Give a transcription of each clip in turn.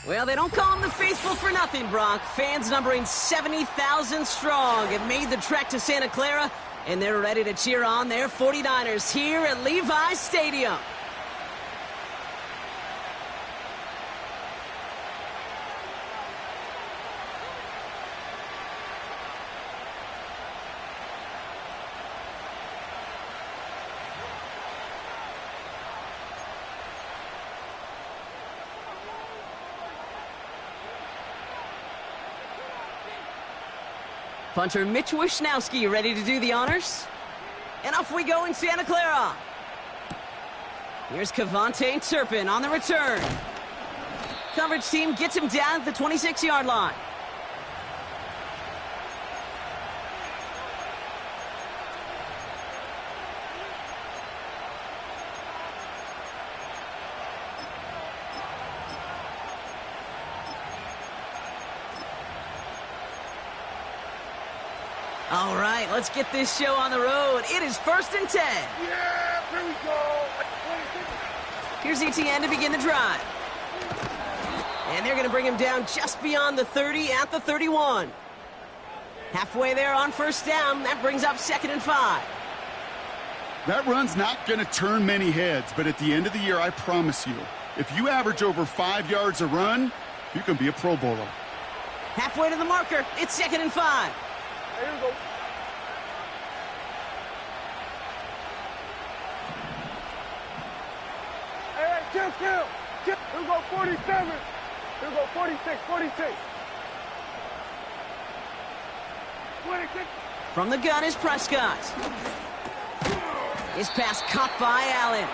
Well, they don't call them the faithful for nothing, Brock. Fans numbering 70,000 strong have made the trek to Santa Clara, and they're ready to cheer on their 49ers here at Levi's Stadium. Punter Mitch Wishnowski ready to do the honors. And off we go in Santa Clara. Here's Kavontae Turpin on the return. Coverage team gets him down at the 26-yard line. All right, let's get this show on the road. It is 1st and 10. Yeah, here we go. Here's ETN to begin the drive. And they're going to bring him down just beyond the 30 at the 31. Halfway there on 1st down. That brings up 2nd and 5. That run's not going to turn many heads, but at the end of the year, I promise you, if you average over 5 yards a run, you can be a Pro Bowler. Halfway to the marker. It's 2nd and 5. Here we go. Hey, chill. Here we go, 47. Here we go, 46. 26. From the gun is Prescott. His pass caught by Allen.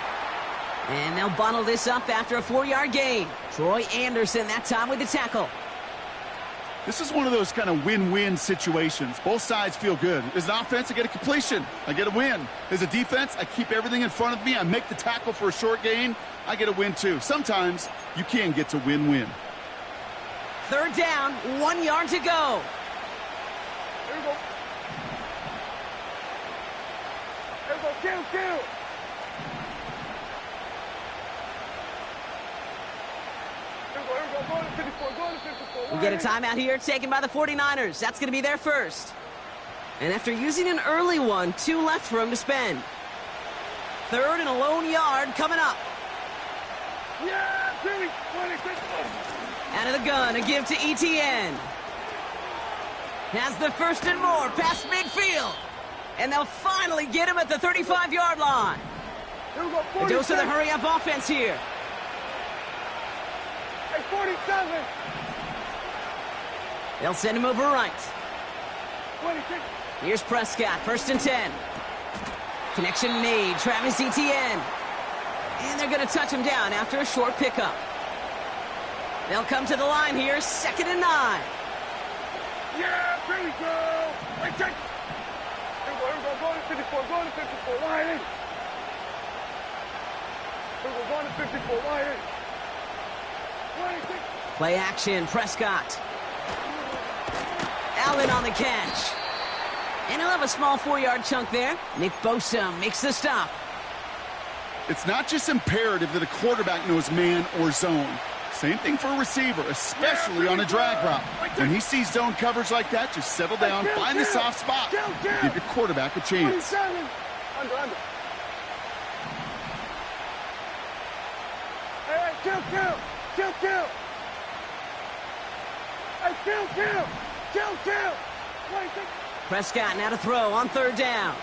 And they'll bundle this up after a 4-yard gain. Troy Anderson that time with the tackle. This is one of those kind of win-win situations. Both sides feel good. As an offense, I get a completion. I get a win. As a defense, I keep everything in front of me. I make the tackle for a short gain. I get a win, too. Sometimes you can get to win-win. 3rd down, 1 yard to go. Here we go. Here we go. Kill. Going to 54. We get a timeout here taken by the 49ers. That's going to be their first. And after using an early one, 2 left for him to spend. 3rd and a lone yard coming up. Yeah, 26. Out of the gun, a give to ETN. Has the 1st and more past midfield. And they'll finally get him at the 35-yard line. Here we go, 47. A dose of the hurry-up offense here. Hey, 47. They'll send him over right. 26. Here's Prescott, 1st and 10. Connection made, Travis Etienne. And they're going to touch him down after a short pickup. They'll come to the line here, 2nd and 9. Yeah, here we go. Wait, check. Here we go, going to 54, wide in. Here we go, going to 54, wide in. 26. Play action, Prescott. Allen on the catch. And he'll have a small 4-yard chunk there. Nick Bosa makes the stop. It's not just imperative that a quarterback knows man or zone. Same thing for a receiver, especially on a drag route. When he sees zone coverage like that, just settle down, find the soft spot. Give your quarterback a chance. Under. Hey, kill. Hey, kill. Prescott now to throw on 3rd down.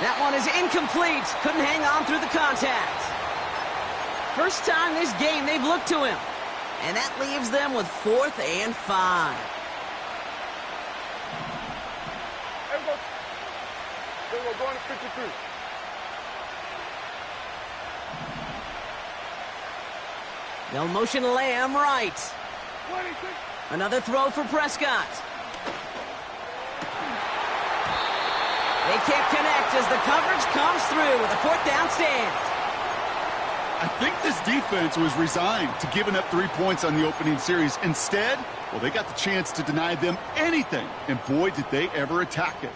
That one is incomplete. Couldn't hang on through the contact. First time this game they've looked to him. And that leaves them with 4th and 5. There we go, going to 53. They'll motion Lamb right. 26. Another throw for Prescott. They can't connect as the coverage comes through with a 4th down stand. I think this defense was resigned to giving up 3 points on the opening series. Instead, well, they got the chance to deny them anything, and boy, did they ever attack it.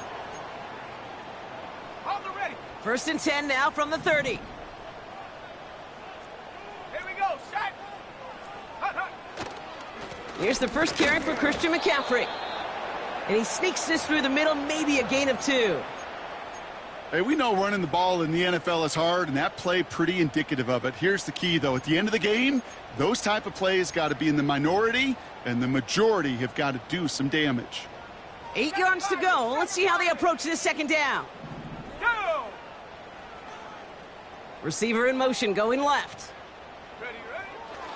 1st and 10 now from the 30. Here we go, Here's the first carry for Christian McCaffrey. And he sneaks this through the middle, maybe a gain of 2. Hey, we know running the ball in the NFL is hard, and that play pretty indicative of it. Here's the key, though. At the end of the game, those type of plays got to be in the minority, and the majority have got to do some damage. 8 yards to go. Let's see how they approach this second down. Go! Receiver in motion, going left. Ready?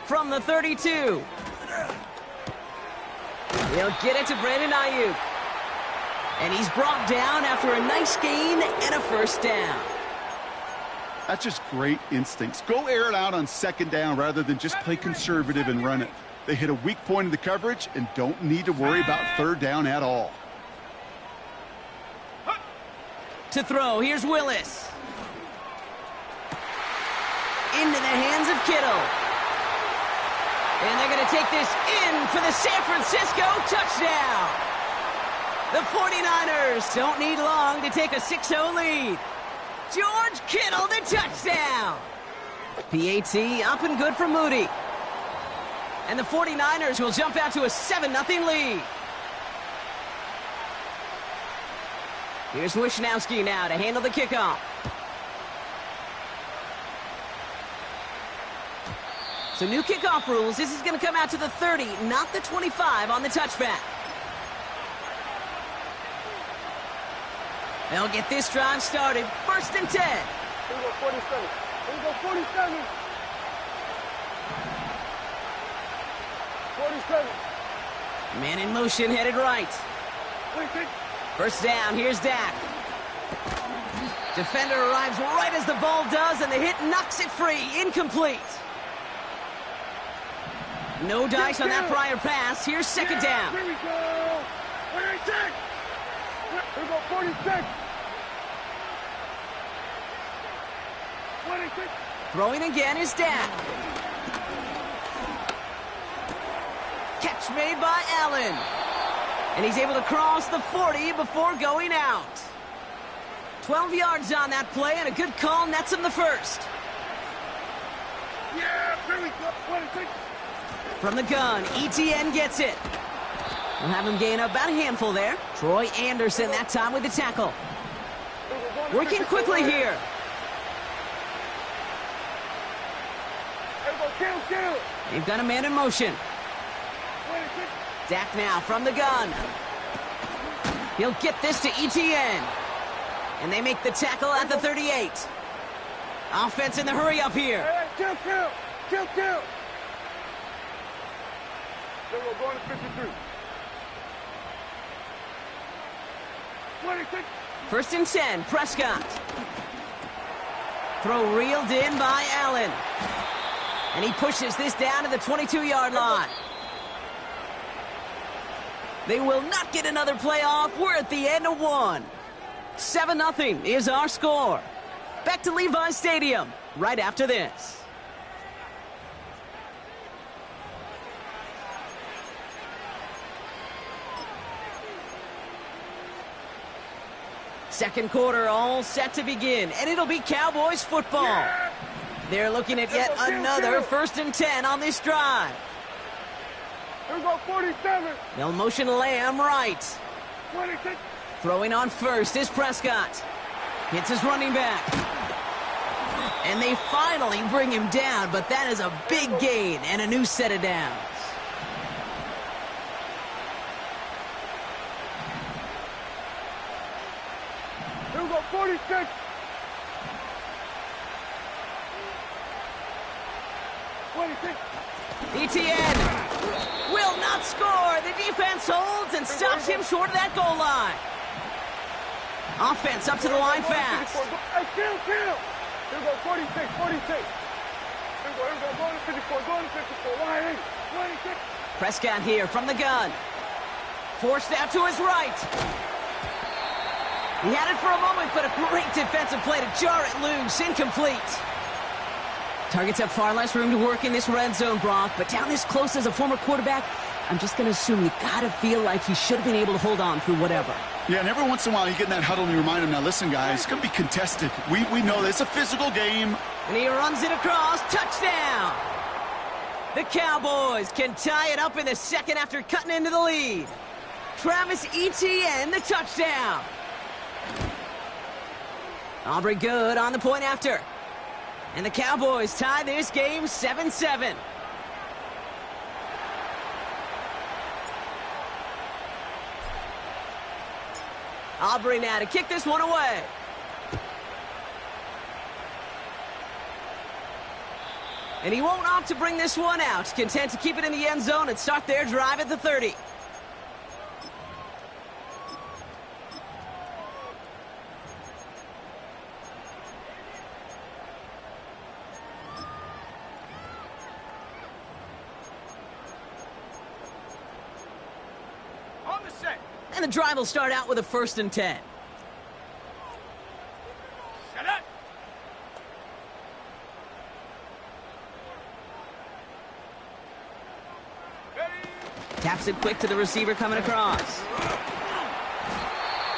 From the 32. He'll get it to Brandon Ayuk. And he's brought down after a nice gain and a first down. That's just great instincts. Go air it out on second down rather than just play conservative and run it. They hit a weak point in the coverage and don't need to worry about third down at all. To throw, here's Willis. Into the hands of Kittle. And they're going to take this in for the San Francisco touchdown. The 49ers don't need long to take a 6-0 lead. George Kittle, the touchdown. PAT up and good for Moody. And the 49ers will jump out to a 7-0 lead. Here's Wishnowski now to handle the kickoff. So new kickoff rules. This is going to come out to the 30, not the 25 on the touchback. They'll get this drive started. 1st and 10. Here we go, 47. Here we go, 47. 47. Man in motion, headed right. 26. First down, here's Dak. Defender arrives right as the ball does, and the hit knocks it free. Incomplete. No dice on that prior pass. Here's second down. Here we go. 46. Here we go, 46. 26. Throwing again is Dak. Catch made by Allen. And he's able to cross the 40 before going out. 12 yards on that play, and a good call nets him the first. Yeah, here we go, 26. From the gun, ETN gets it. We'll have him gain about a handful there. Troy Anderson that time with the tackle. Working quickly here. Here we go, kill. They've got a man in motion. 26. Dak now from the gun. He'll get this to ETN. And they make the tackle at the 38. Offense in the hurry up here. Hey, kill. Here we're going to 53. 26. 1st and 10, Prescott. Throw reeled in by Allen. And he pushes this down to the 22-yard line. They will not get another play off. We're at the end of one. 7-0 is our score. Back to Levi's Stadium right after this. Second quarter all set to begin, and it'll be Cowboys football. Yeah. They're looking at yet another 1st and 10 on this drive. Here we go, 47. They'll motion Lamb right. 26. Throwing on first is Prescott. Hits his running back. And they finally bring him down, but that is a big gain and a new set of downs. Here we go, 46. 26. ETN will not score. The defense holds and stops him short of that goal line. Offense up to the line fast. Hey, kill. Here we go, 46. Here we go, going to 54, going to 54. 180, 26. Prescott here from the gun. Forced out to his right. He had it for a moment, but a great defensive play to jar it loose. Incomplete. Targets have far less room to work in this red zone, Brock, but down this close as a former quarterback, I'm just going to assume you got to feel like he should have been able to hold on through whatever. Yeah, and every once in a while you get in that huddle and you remind him, now listen, guys, it's going to be contested. We know that it's a physical game. And he runs it across. Touchdown. The Cowboys can tie it up in the second after cutting into the lead. Travis Etienne, the touchdown. Aubrey Good on the point after. And the Cowboys tie this game 7-7. Aubrey now to kick this one away. And he won't opt to bring this one out. Content to keep it in the end zone and start their drive at the 30. On the set. And the drive will start out with a 1st and 10. Set up. Taps it quick to the receiver coming across.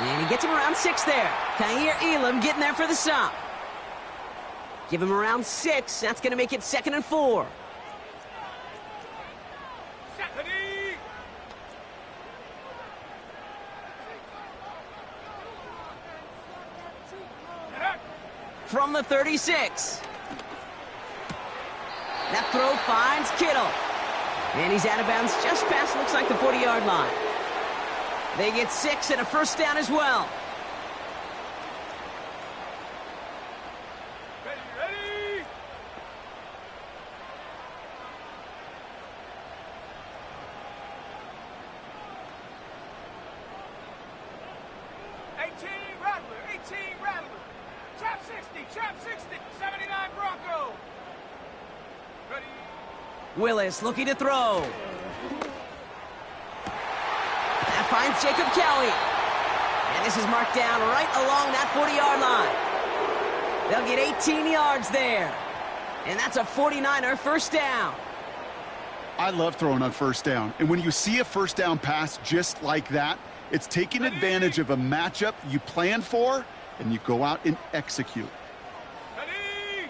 And he gets him around 6 there. Kaiir Elam getting there for the stop. Give him around 6. That's going to make it 2nd and 4. From the 36. That throw finds Kittle. And he's out of bounds just past, looks like, the 40-yard line. They get 6 and a 1st down as well. Ready. Rattler. Trap 60, 79 Bronco. Ready. Willis looking to throw. That finds Jacob Kelly. And this is marked down right along that 40-yard line. They'll get 18 yards there. And that's a 49er 1st down. I love throwing on 1st down. And when you see a 1st down pass just like that, it's taking advantage of a matchup you plan for, and you go out and execute. Ready.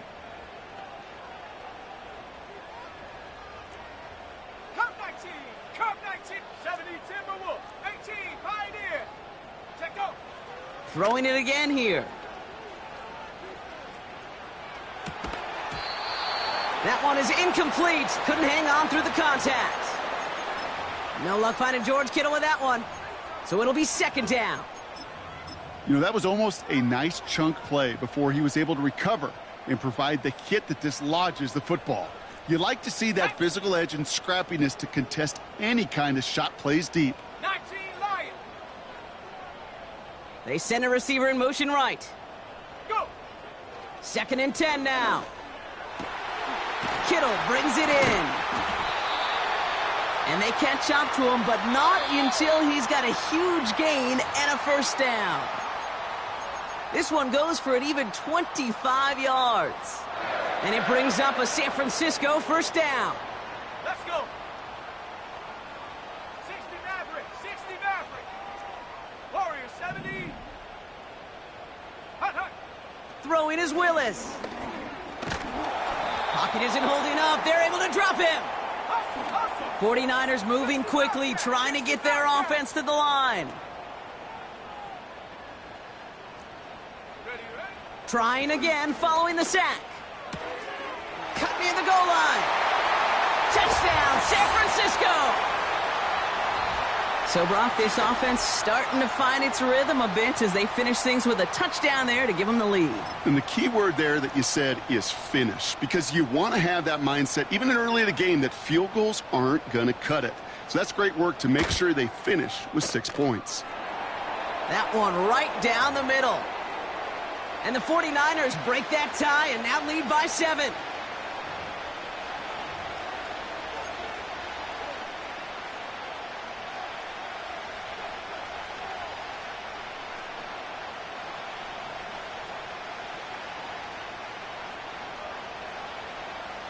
Cup 19. 70 Timberwolves. 18 Pioneer. Check go. Throwing it again here. That one is incomplete. Couldn't hang on through the contact. No luck finding George Kittle with that one. So it'll be 2nd down. You know, that was almost a nice chunk play before he was able to recover and provide the hit that dislodges the football. You like to see that physical edge and scrappiness to contest any kind of shot plays deep. 19 Lion. They send a receiver in motion right. Go. 2nd and 10 now. Kittle brings it in. And they catch up to him, but not until he's got a huge gain and a 1st down. This one goes for an even 25 yards. And it brings up a San Francisco 1st down. Let's go. 60 Maverick. Warriors 70. Hut. Throwing is Willis. Pocket isn't holding up. They're able to drop him. 49ers moving quickly, trying to get their offense to the line. Ready. Trying again, following the sack. Cut near the goal line. Touchdown, San Francisco. So, Brock, this offense starting to find its rhythm a bit as they finish things with a touchdown there to give them the lead. And the key word there that you said is finish, because you want to have that mindset, even early in the game, that field goals aren't going to cut it. So that's great work to make sure they finish with 6 points. That one right down the middle. And the 49ers break that tie and now lead by 7.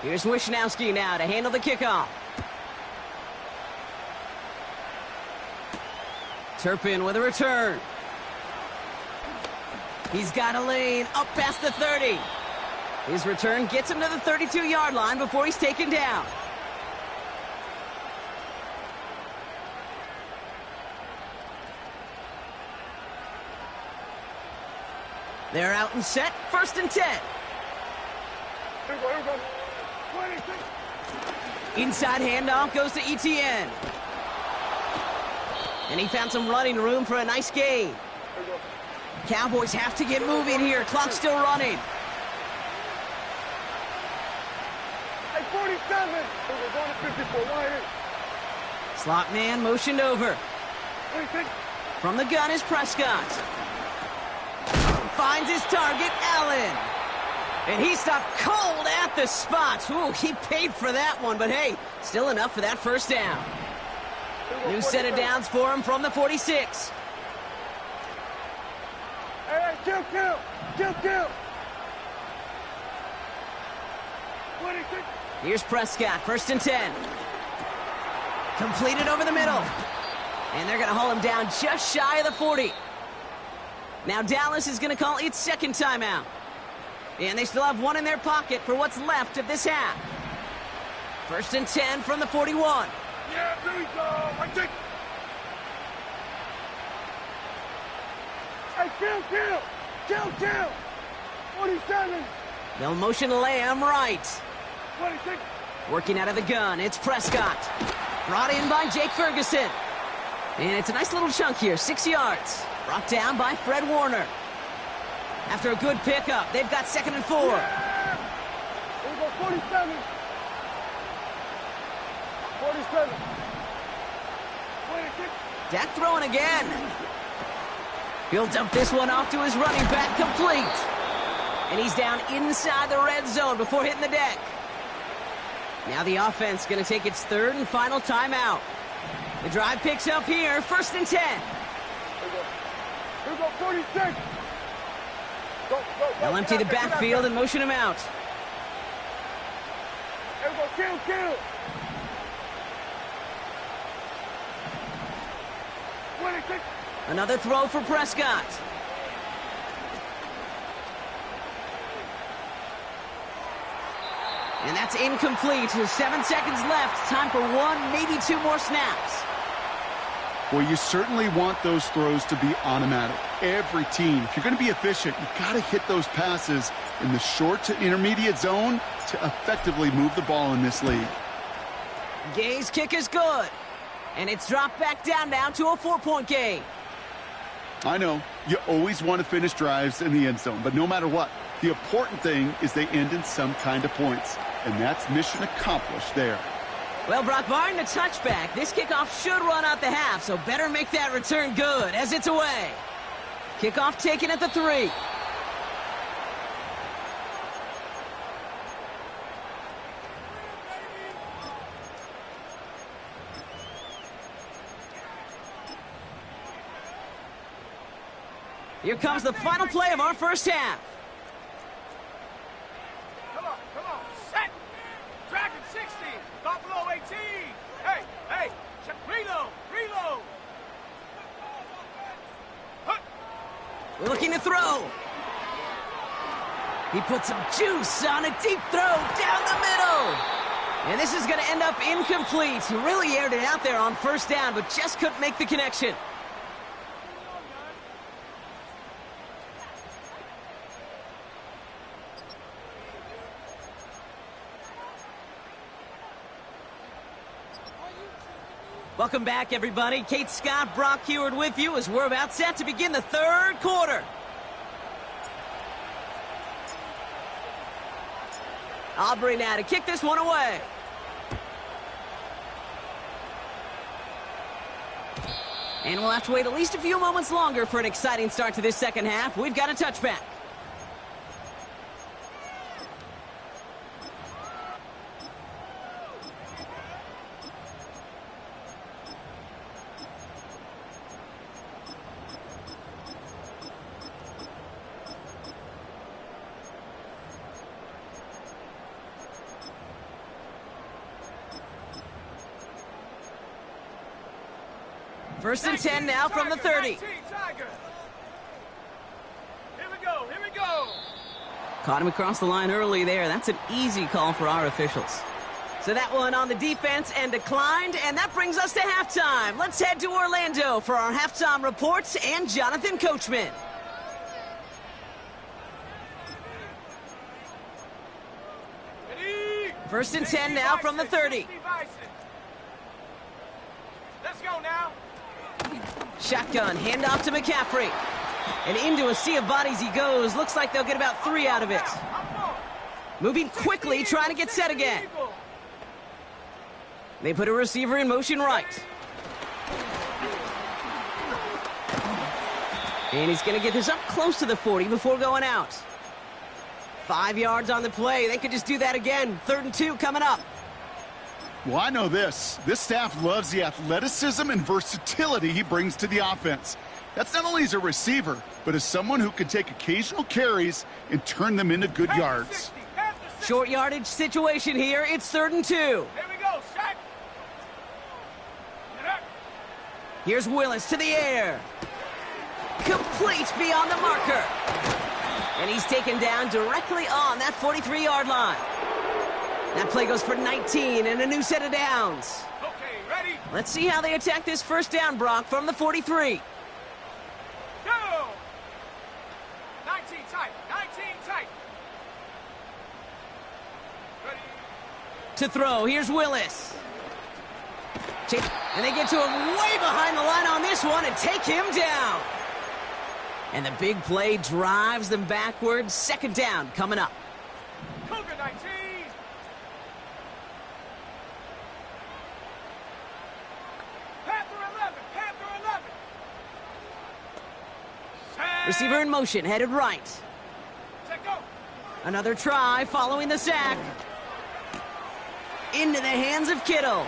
Here's Wishnowski now to handle the kickoff. Turpin with a return. He's got a lane up past the 30. His return gets him to the 32-yard line before he's taken down. They're out and set, 1st and 10. Here we go, here we go. 26. Inside handoff goes to ETN. And he found some running room for a nice gain. Here we go. Cowboys have to get moving here. Clock's still running. Hey, 47. Here we go, going to 54. Wide in. Slot man motioned over. 26. From the gun is Prescott. Finds his target, Allen. And he stopped cold at the spot. Ooh, he paid for that one, but hey, still enough for that 1st down. New set of downs for him from the 46. Hey, kill. 26. Here's Prescott, 1st and 10. Completed over the middle. And they're going to haul him down just shy of the 40. Now Dallas is going to call its 2nd timeout. And they still have one in their pocket for what's left of this half. 1st and 10 from the 41. Yeah, there we go. I take. Hey, kill. 47. They'll motion Lamb right. 26. Working out of the gun, it's Prescott. Brought in by Jake Ferguson. And it's a nice little chunk here, 6 yards. Brought down by Fred Warner. After a good pickup, they've got 2nd and 4. Yeah. Here we go, 47. 47. 26. Dak throwing again. He'll dump this one off to his running back, complete. And he's down inside the red zone before hitting the deck. Now the offense going to take its 3rd and final timeout. The drive picks up here, 1st and 10. Here we go, 46. Go. They'll empty the backfield and motion him out. Here we go, kill. 26. Another throw for Prescott. And that's incomplete. 7 seconds left. Time for 1, maybe 2 more snaps. Well, you certainly want those throws to be automatic. Every team, if you're going to be efficient, you got to hit those passes in the short to intermediate zone to effectively move the ball in this league. Gay's kick is good. And it's dropped back down now to a 4-point game. I know, you always want to finish drives in the end zone, but no matter what, the important thing is they end in some kind of points. And that's mission accomplished there. Well, Brock, barring the touchback, this kickoff should run out the half, so better make that return good as it's away. Kickoff taken at the 3. Here comes the final play of our 1st half. Come on. Set. Dragon 60. Buffalo 18. Hey. Check. Reload. Looking to throw. He put some juice on a deep throw down the middle. And this is going to end up incomplete. He really aired it out there on 1st down, but just couldn't make the connection. Welcome back, everybody. Kate Scott, Brock Heward with you as we're about set to begin the 3rd quarter. Aubrey now to kick this one away. And we'll have to wait at least a few moments longer for an exciting start to this 2nd half. We've got a touchback. First and 10 now from the 30. Here we go. Caught him across the line early there. That's an easy call for our officials. So that one on the defense and declined, and that brings us to halftime. Let's head to Orlando for our halftime reports and Jonathan Coachman. First and 10 now from the 30. Let's go now. Shotgun, handoff to McCaffrey. And into a sea of bodies he goes. Looks like they'll get about 3 out of it. Moving quickly, trying to get set again. They put a receiver in motion right. And he's going to get this up close to the 40 before going out. 5 yards on the play. They could just do that again. 3rd and 2 coming up. Well, I know this. This staff loves the athleticism and versatility he brings to the offense. That's not only as a receiver, but as someone who can take occasional carries and turn them into good yards. Short yardage situation here. It's 3rd and 2. Here we go, Shaq. Here's Willis to the air. Complete beyond the marker. And he's taken down directly on that 43-yard line. That play goes for 19 and a new set of downs. Okay, ready? Let's see how they attack this first down, Brock, from the 43. Go! 19 tight, 19 tight. Ready? To throw, here's Willis. And they get to him way behind the line on this one and take him down. And the big play drives them backwards. 2nd down coming up. Cougar 19. Panther 11, Panther 11. Receiver in motion, headed right. Set, go. Another try following the sack. Into the hands of Kittle.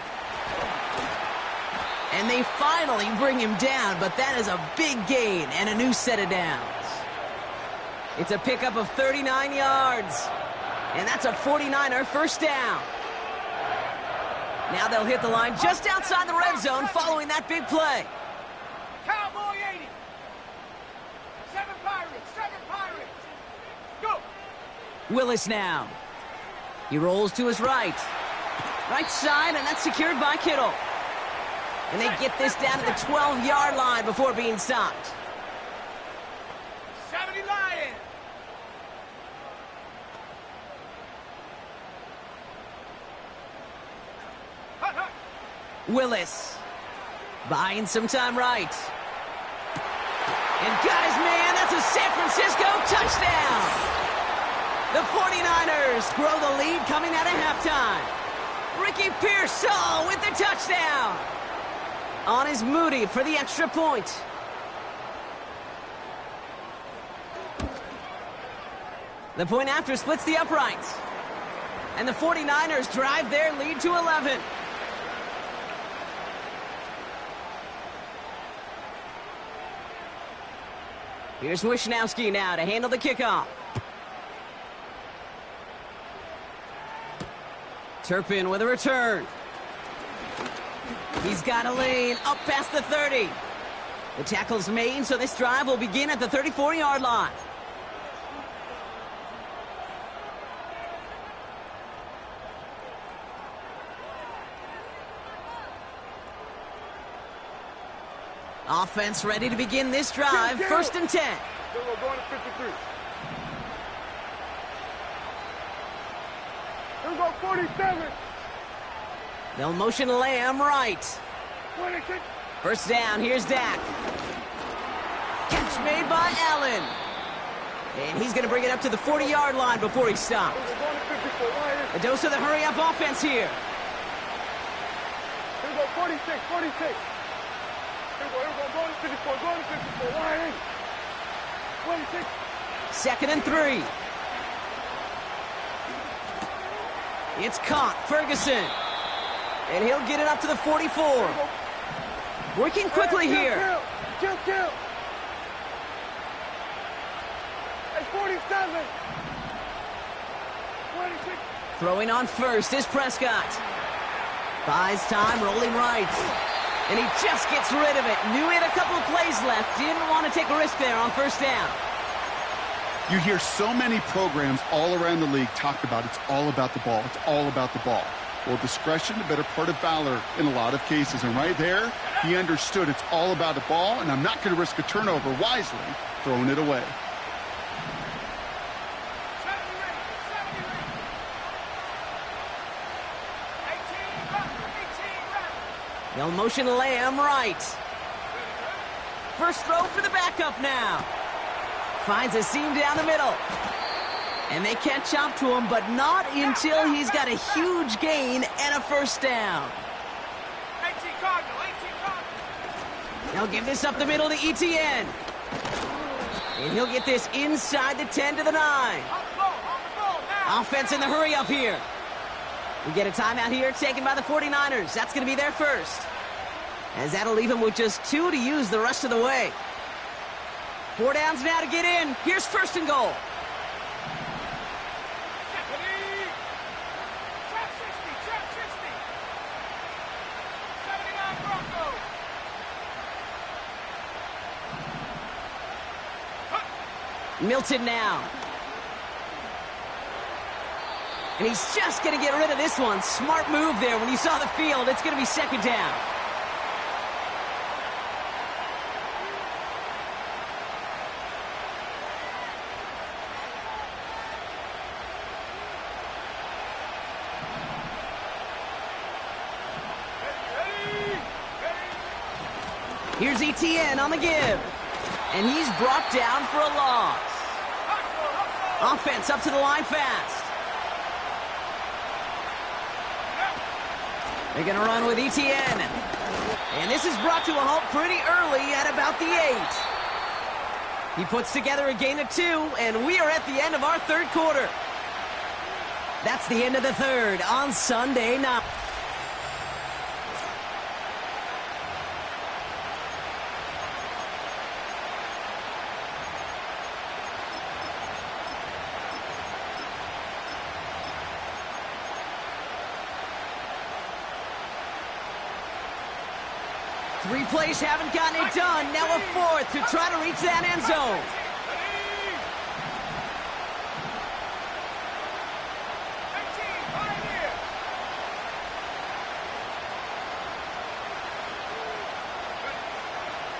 And they finally bring him down, but that is a big gain and a new set of downs. It's a pickup of 39 yards. And that's a 49er first down. Now they'll hit the line just outside the red zone following that big play. Cowboy 80. 7 Pirates, 7 Pirates. Go. Willis now. He rolls to his right. Right side, and that's secured by Kittle. And they get this down to the 12-yard line before being stopped. 70 Lions. Hut, hut. Willis buying some time right. And got his man. That's a San Francisco touchdown. The 49ers grow the lead coming out of halftime. Ricky Pearsall with the touchdown. On is Moody for the extra point. The point after splits the uprights. And the 49ers drive their lead to 11. Here's Wishnowski now to handle the kickoff. Turpin with a return. He's got a lane up past the 30. The tackle's made, so this drive will begin at the 34-yard line. Offense ready to begin this drive. 1st and 10. We're going to 53. Here we go, 47. They'll motion Lamb right. 26. First down, here's Dak. Catch made by Allen. And he's going to bring it up to the 40-yard line before he's stopped. We're going to 54. Lions. A dose of the hurry-up offense here. Here we go, 46, 46. Here we go, going to 54, going to 54. Lions. 26. 2nd and 3. It's caught, Ferguson. And he'll get it up to the 44. Working quickly here. Kill. At 47. 26. Throwing on first is Prescott. Buys time, rolling right. And he just gets rid of it. Knew he had a couple of plays left. Didn't want to take a risk there on first down. You hear so many programs all around the league talk about it's all about the ball. It's all about the ball. Well, discretion, the better part of valor in a lot of cases. And right there, he understood it's all about the ball, and I'm not going to risk a turnover wisely, throwing it away. They'll motion Lamb right. First throw for the backup now. Finds a seam down the middle. And they catch up to him, but not until he's got a huge gain and a first down. They'll give this up the middle to ETN. And he'll get this inside the 10 to the 9. Offense in the hurry up here. We get a timeout here taken by the 49ers. That's going to be their first. As that'll leave him with just 2 to use the rest of the way. 4 downs now to get in. Here's first and goal. Milton now. And he's just going to get rid of this one. Smart move there when you saw the field. It's going to be second down. Here's ETN on the give. And he's brought down for a loss. Offense up to the line fast. They're going to run with ETN. And this is brought to a halt pretty early at about the 8. He puts together a gain of 2, and we are at the end of our third quarter. That's the end of the third on Sunday night. Three plays haven't gotten it done. Now a fourth to try to reach that end zone.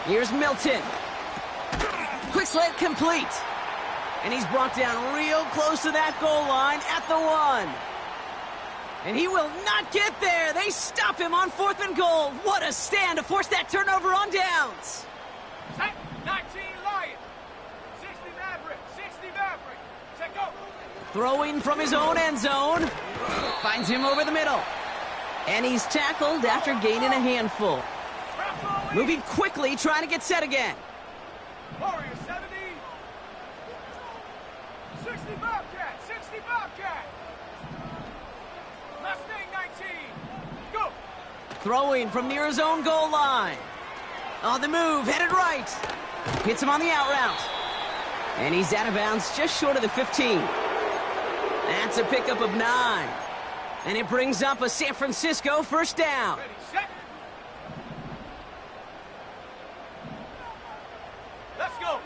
Here's Milton. Quick slant complete. And he's brought down real close to that goal line at the 1. And he will not get there. They stop him on 4th and goal. What a stand to force that turnover on downs. 19 Lion. 60 Maverick. 60 Maverick. Check go. Throwing from his own end zone. Finds him over the middle. And he's tackled after gaining a handful. Moving quickly, trying to get set again. Warrior 70. 60 Bobcat. 60 Bobcat. Mustang 19. Go. Throwing from near his own goal line. On the move, headed right. Hits him on the out route. And he's out of bounds just short of the 15. That's a pickup of 9. And it brings up a San Francisco first down. Ready, set. Let's go.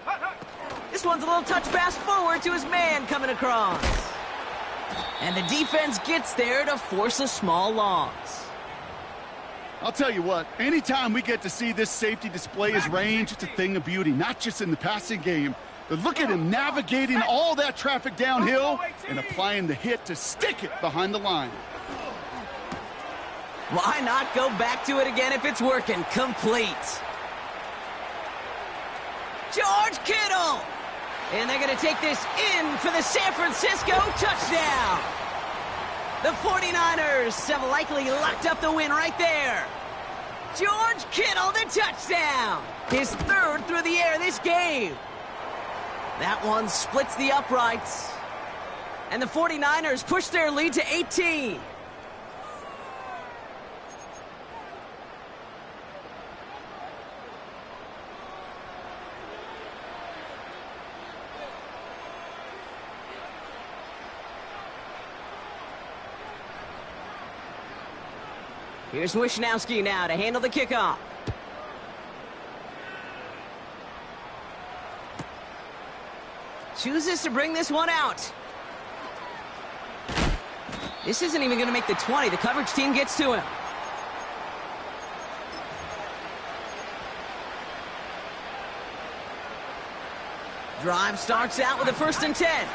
Hut, hut. This one's a little touch pass forward to his man coming across. And the defense gets there to force a small loss. I'll tell you what, anytime we get to see this safety display his range, it's a thing of beauty, not just in the passing game. But look at him navigating all that traffic downhill and applying the hit to stick it behind the line. Why not go back to it again if it's working? Complete. George Kittle. And they're going to take this in for the San Francisco touchdown. The 49ers have likely locked up the win right there. George Kittle, the touchdown. His 3rd through the air this game. That one splits the uprights. And the 49ers push their lead to 18. Here's Wishnowski now to handle the kickoff. Chooses to bring this one out. This isn't even going to make the 20. The coverage team gets to him. Drive starts out with a 1st and 10.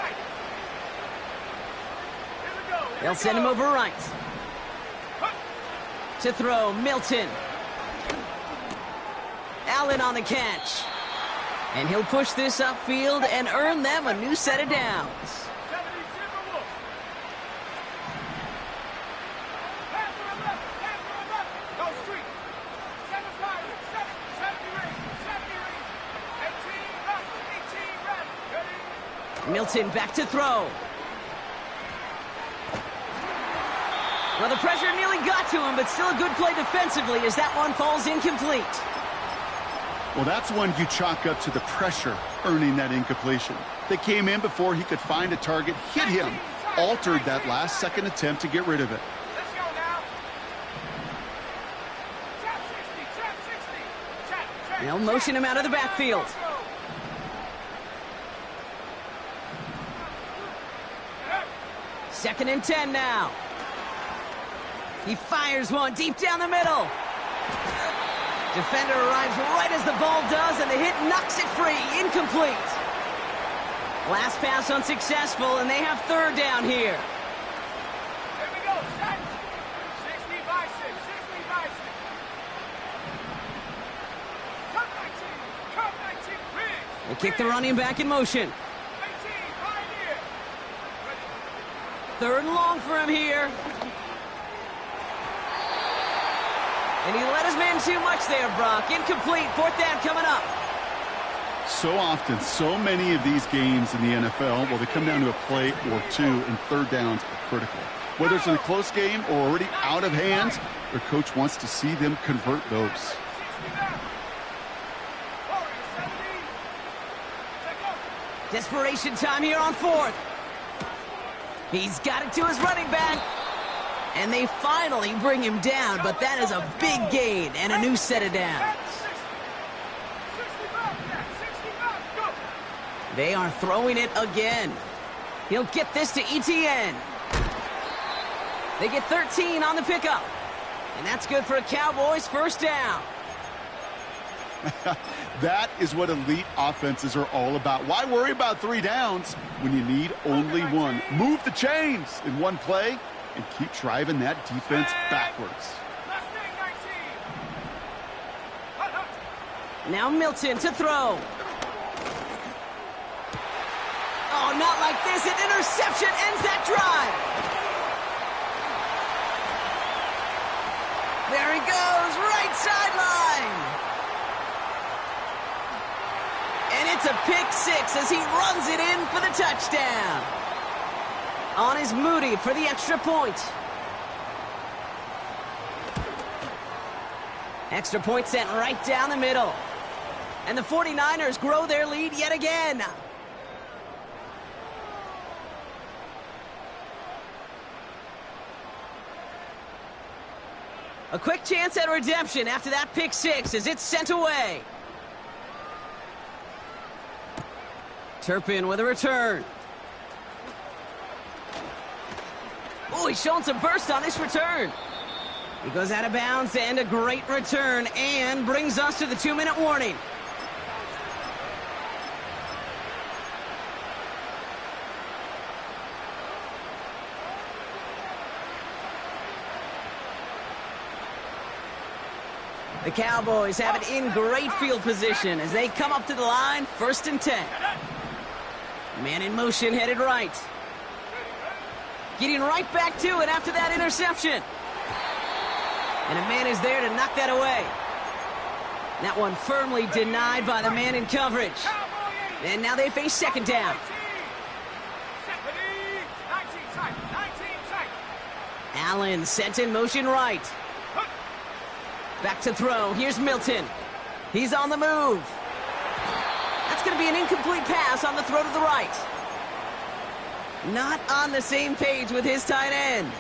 They'll send him over right. To throw, Milton. Allen on the catch. And he'll push this upfield and earn them a new set of downs. Milton back to throw. Well, the pressure nearly got to him, but still a good play defensively as that one falls incomplete. Well, that's one you chalk up to the pressure earning that incompletion. They came in before he could find a target, hit him, altered that last second attempt to get rid of it. Let's go now. Trap 60, trap 60. They'll motion him out of the backfield. Second and 10 now. He fires one deep down the middle. Defender arrives right as the ball does, and the hit knocks it free. Incomplete. Last pass unsuccessful, and they have third down here. Here we go. Set. 60 by 6. 60 by 6. Cut 19. Cut 19. Riggs. They kick the running back in motion. 18. Pioneer. Third and long for him here. And he let his man too much there, Brock. Incomplete. Fourth down coming up. So often, so many of these games in the NFL, well, they come down to a play or two, and third downs are critical. Whether it's in a close game or already out of hand, their coach wants to see them convert those. 60 down. 40, 70. Check up. Desperation time here on fourth. He's got it to his running back. And they finally bring him down, but that is a big gain and a new set of downs. 60 back. 60 back. Go. They are throwing it again. He'll get this to ETN. They get 13 on the pickup. And that's good for a Cowboys first down. That is what elite offenses are all about. Why worry about three downs when you need only one? Move the chains in one play and keep driving that defense backwards. Last thing, 19. Now Milton to throw. Oh, not like this. An interception ends that drive. There he goes, right sideline. And it's a pick six as he runs it in for the touchdown. On is Moody for the extra point. Extra point sent right down the middle. And the 49ers grow their lead yet again. A quick chance at redemption after that pick six as it's sent away. Turpin with a return. Oh, he's showing some burst on this return. He goes out of bounds and a great return and brings us to the 2-minute warning. The Cowboys have it in great field position as they come up to the line, 1st and 10. Man in motion headed right. Getting right back to it after that interception. And a man is there to knock that away. That one firmly denied by the man in coverage. And now they face second down. 19 tight. Allen sent in motion right. Back to throw. Here's Milton. He's on the move. That's going to be an incomplete pass on the throw to the right. Not on the same page with his tight end.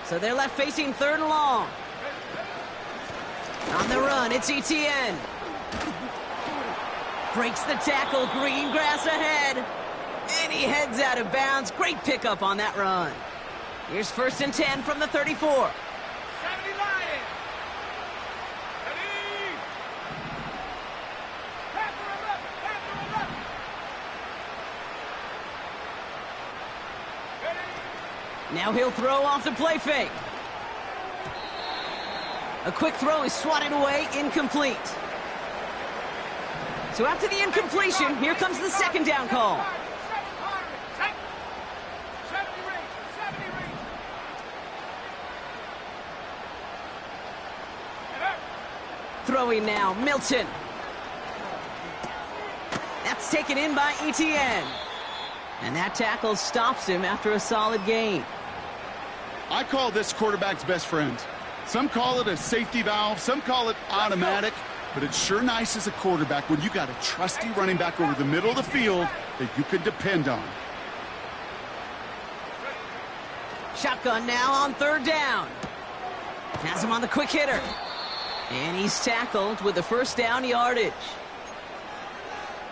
So they're left facing 3rd and long. On the run, it's ETN. Breaks the tackle, green grass ahead. And he heads out of bounds. Great pickup on that run. Here's 1st and 10 from the 34. 70 Lions. Ready. Panther 11. Now he'll throw off the play fake. A quick throw is swatted away, incomplete. So after the incompletion, here comes the second down call. Throwing now, Milton. That's taken in by Etienne. And that tackle stops him after a solid gain. I call this quarterback's best friend. Some call it a safety valve, some call it automatic, but it's sure nice as a quarterback when you got a trusty running back over the middle of the field that you can depend on. Shotgun now on third down. Has him on the quick hitter. And he's tackled with the first down yardage.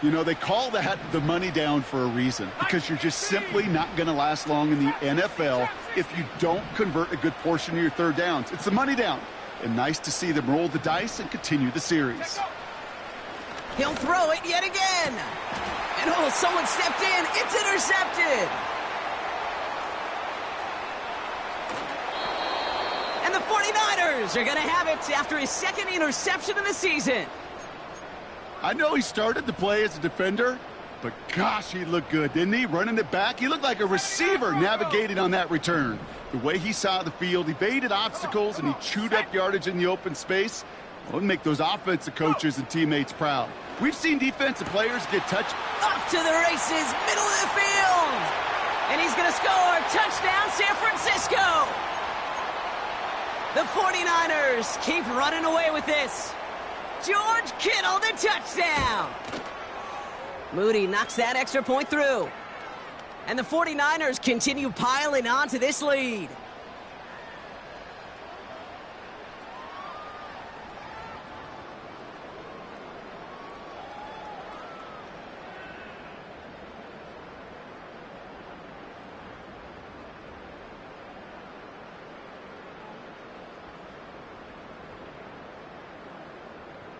You know, they call that the money down for a reason, because you're just simply not going to last long in the NFL if you don't convert a good portion of your third downs. It's the money down. And nice to see them roll the dice and continue the series. He'll throw it yet again. And oh, someone stepped in. It's intercepted. And the 49ers are going to have it after his second interception of the season. I know he started to play as a defender, but gosh, he looked good, didn't he? Running it back, he looked like a receiver navigating on that return. The way he saw the field, evaded obstacles, and he chewed up yardage in the open space. Well, it'll make those offensive coaches and teammates proud. We've seen defensive players get touched. Off to the races, middle of the field. And he's going to score. Touchdown, San Francisco. The 49ers keep running away with this. George Kittle, the touchdown. Moody knocks that extra point through. And the 49ers continue piling on to this lead.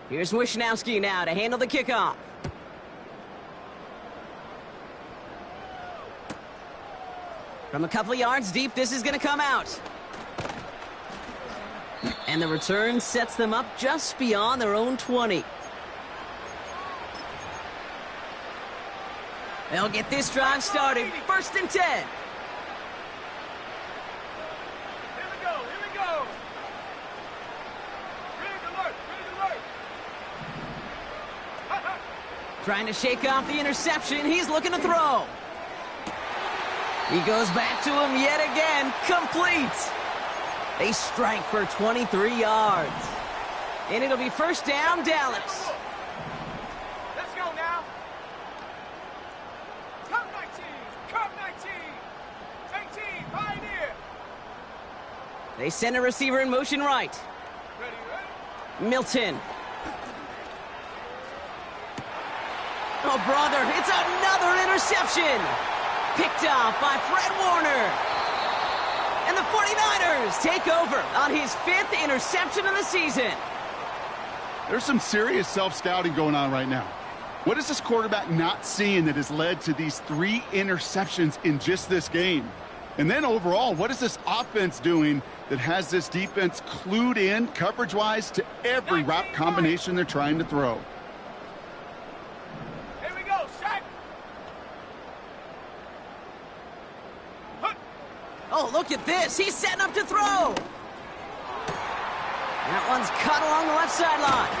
Here's Wishnowski now to handle the kickoff. From a couple of yards deep, this is going to come out. And the return sets them up just beyond their own 20. They'll get this drive started. 1st and 10. Trying to shake off the interception. He's looking to throw. He goes back to him yet again. Complete. They strike for 23 yards. And it'll be 1st down, Dallas. Let's go now. Come 19. Come 19. 18. Pioneer. They send a receiver in motion right. Ready. Milton. Oh, brother, it's another interception. Picked off by Fred Warner. And the 49ers take over on his 5th interception of the season. There's some serious self-scouting going on right now. What is this quarterback not seeing that has led to these 3 interceptions in just this game? And then overall, what is this offense doing that has this defense clued in coverage-wise to every route combination they're trying to throw? Oh, look at this. He's setting up to throw. That one's cut along the left sideline.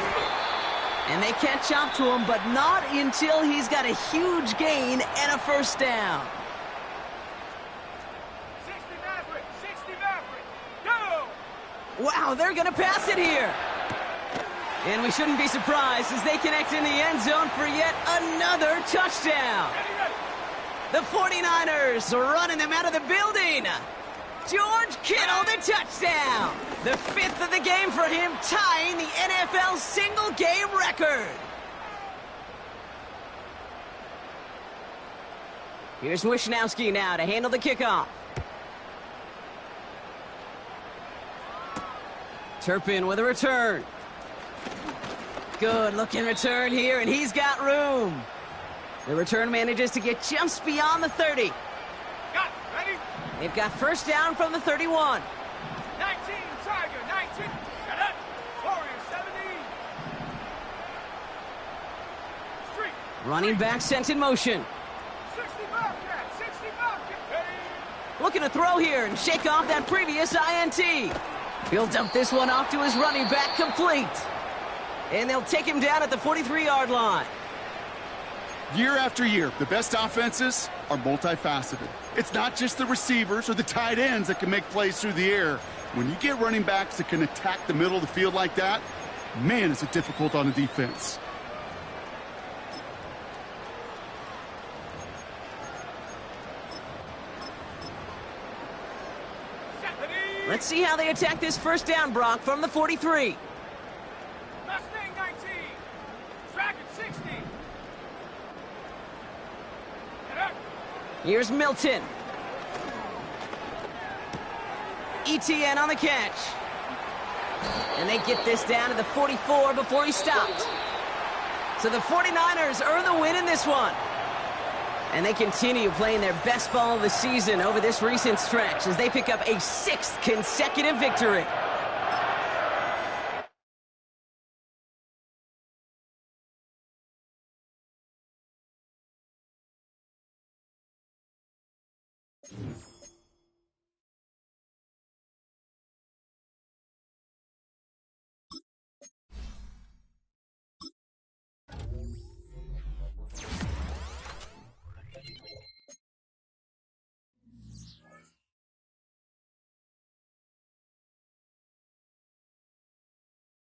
And they catch up to him, but not until he's got a huge gain and a 1st down. 60 Maverick. 60 Maverick. Go! Wow, they're going to pass it here. And we shouldn't be surprised as they connect in the end zone for yet another touchdown. The 49ers are running them out of the building. George Kittle, the touchdown. The 5th of the game for him, tying the NFL single-game record. Here's Wishnowski now to handle the kickoff. Turpin with a return. Good-looking return here, and he's got room. The return manages to get just beyond the 30. Ready? They've got 1st down from the 31. 19, Tiger, 19. Shut up. Running back sent in motion. 60 Bobcat, 60 Bobcat. Hey. Looking to throw here and shake off that previous INT. He'll dump this one off to his running back, complete. And they'll take him down at the 43-yard line. Year after year, the best offenses are multifaceted. It's not just the receivers or the tight ends that can make plays through the air. When you get running backs that can attack the middle of the field like that, man, is it difficult on the defense. Let's see how they attack this first down, Brock, from the 43. Mustang 19. Dragon 60. Get up. Here's Milton. ETN on the catch. And they get this down to the 44 before he stopped. So the 49ers earn the win in this one. And they continue playing their best ball of the season over this recent stretch as they pick up a 6th consecutive victory.